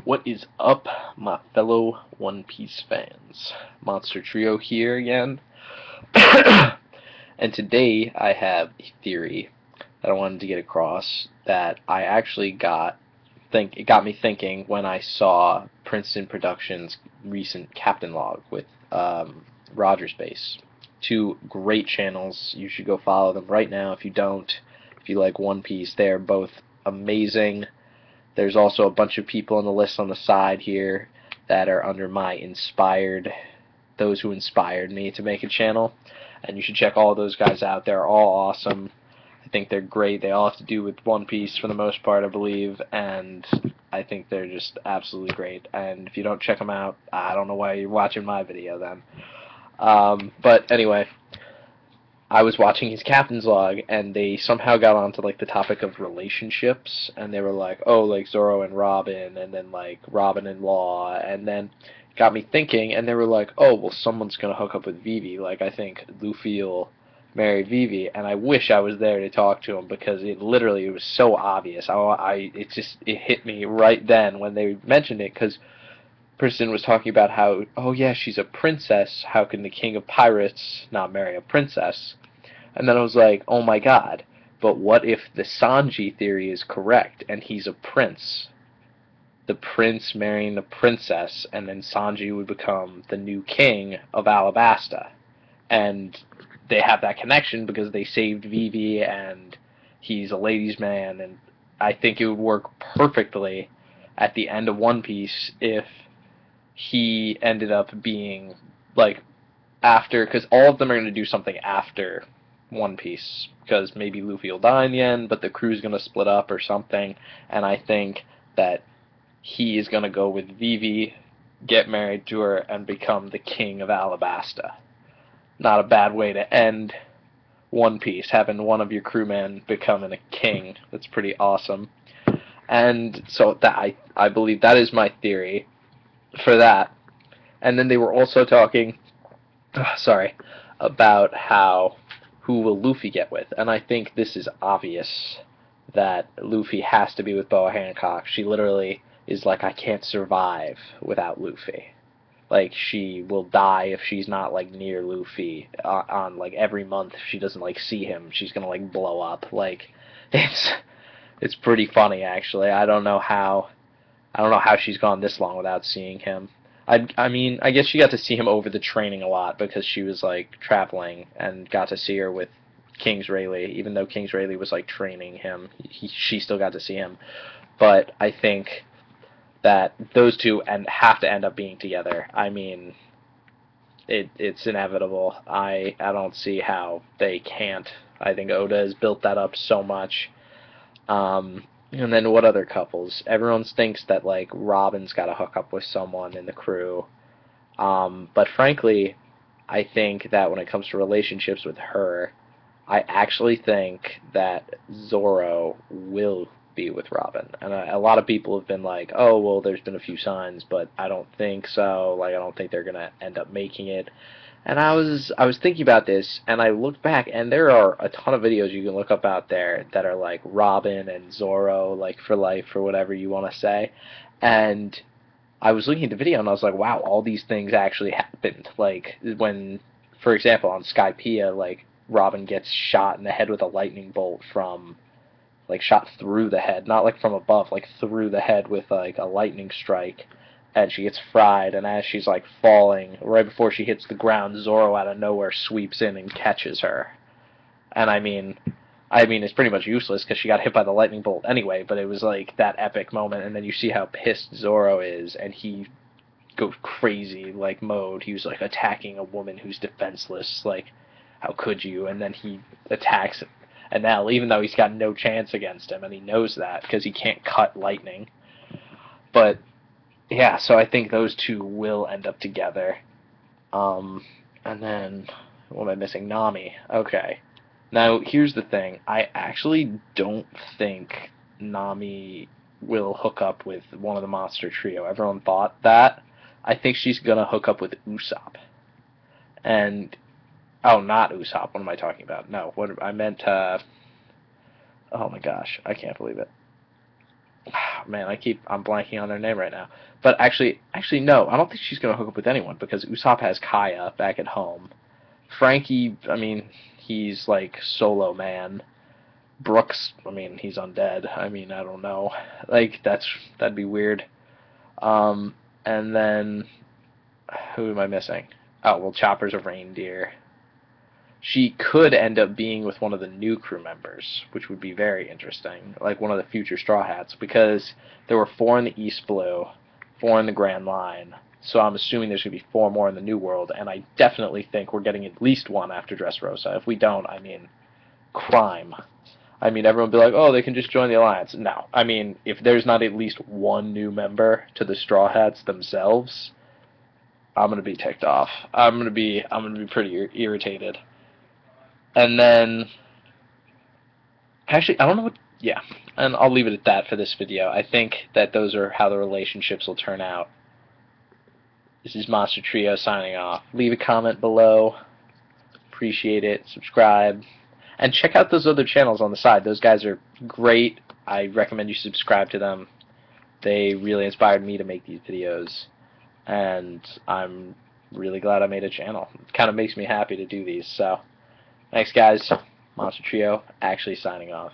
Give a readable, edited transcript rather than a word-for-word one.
What is up, my fellow One Piece fans? Monster Trio here again. And today I have a theory that I wanted to get across that I actually it got me thinking when I saw Princeton Productions' recent Captain Log with Roger's Base. Two great channels. You should go follow them right now if you don't. If you like One Piece, they're both amazing. There's also a bunch of people on the list on the side here that are under those who inspired me to make a channel. And you should check all those guys out. They're all awesome. I think they're great. They all have to do with One Piece for the most part, I believe. And I think they're just absolutely great. And if you don't check them out, I don't know why you're watching my video then. But anyway, I was watching his captain's log, and they somehow got onto like the topic of relationships, and they were like, oh, like Zoro and Robin, and then like Robin and Law, and then got me thinking, and they were like, oh, well, someone's gonna hook up with Vivi. Like, I think Luffy will marry Vivi, and I wish I was there to talk to him because it was so obvious. It hit me right then when they mentioned it, because Princeton was talking about how, oh yeah, she's a princess. How can the king of pirates not marry a princess? And then I was like, oh my god, but what if the Sanji theory is correct and he's a prince? The prince marrying the princess, and then Sanji would become the new king of Alabasta. And they have that connection because they saved Vivi and he's a ladies' man, and I think it would work perfectly at the end of One Piece if he ended up being like after, because all of them are going to do something after One Piece, because maybe Luffy will die in the end, but the crew's going to split up or something, and I think that he is going to go with Vivi, get married to her, and become the king of Alabasta. Not a bad way to end One Piece, having one of your crewmen becoming a king. That's pretty awesome. And so I believe that is my theory for that. And then they were also talking about who will Luffy get with, and I think this is obvious that Luffy has to be with Boa Hancock. She literally is like, I can't survive without Luffy. Like, she will die if she's not like near Luffy on like every month. If she doesn't like see him, she's gonna like blow up. Like, it's pretty funny actually. I don't know how she's gone this long without seeing him. I mean, I guess she got to see him over the training a lot because she was like traveling and got to see her with King's Rayleigh. Even though King's Rayleigh was like training him, she still got to see him. But I think that those two have to end up being together. I mean, it's inevitable. I don't see how they can't. I think Oda has built that up so much. And then what other couples? Everyone thinks that like Robin's got to hook up with someone in the crew. But frankly, I think that when it comes to relationships with her, I actually think that Zoro will be with Robin. And a lot of people have been like, oh, well, there's been a few signs, but I don't think so. Like, I don't think they're going to end up making it. And I was thinking about this, and I looked back, and there are a ton of videos you can look up out there that are like Robin and Zoro, like for life, or whatever you want to say. And I was looking at the video, and I was like, wow, all these things actually happened. Like when, for example, on Skypiea, like Robin gets shot in the head with a lightning bolt from, like shot through the head, not like from above, like through the head with like a lightning strike. And she gets fried, and as she's like falling, right before she hits the ground, Zoro out of nowhere sweeps in and catches her. And I mean it's pretty much useless because she got hit by the lightning bolt anyway, but it was like that epic moment, and then you see how pissed Zoro is, and he goes crazy like mode. He was like attacking a woman who's defenseless, like, how could you? And then he attacks Enel, even though he's got no chance against him, and he knows that because he can't cut lightning. But yeah, so I think those two will end up together. And then, what am I missing? Nami. Okay. Now, here's the thing. I actually don't think Nami will hook up with one of the monster trio. Everyone thought that. I think she's gonna hook up with Usopp. And, oh, not Usopp. What am I talking about? No, what I meant, oh my gosh, I can't believe it. Man, I'm blanking on their name right now. But actually no, I don't think she's gonna hook up with anyone because Usopp has Kaya back at home. Frankie, I mean, he's like solo man. Brooks, I mean, he's undead. I mean, I don't know. Like that'd be weird. And then who am I missing? Oh well, Chopper's a reindeer. She could end up being with one of the new crew members, which would be very interesting, like one of the future Straw Hats, because there were 4 in the East Blue, 4 in the Grand Line, so I'm assuming there's going to be 4 more in the New World, and I definitely think we're getting at least one after Dressrosa. If we don't, I mean, crime. I mean, everyone would be like, oh, they can just join the Alliance. No. I mean, if there's not at least one new member to the Straw Hats themselves, I'm going to be ticked off. I'm going to be pretty irritated. And then, actually, I don't know what, yeah, and I'll leave it at that for this video. I think that those are how the relationships will turn out. This is Monster Trio signing off. Leave a comment below. Appreciate it. Subscribe. And check out those other channels on the side. Those guys are great. I recommend you subscribe to them. They really inspired me to make these videos. And I'm really glad I made a channel. It kind of makes me happy to do these. So, thanks guys. Monster Trio actually signing off.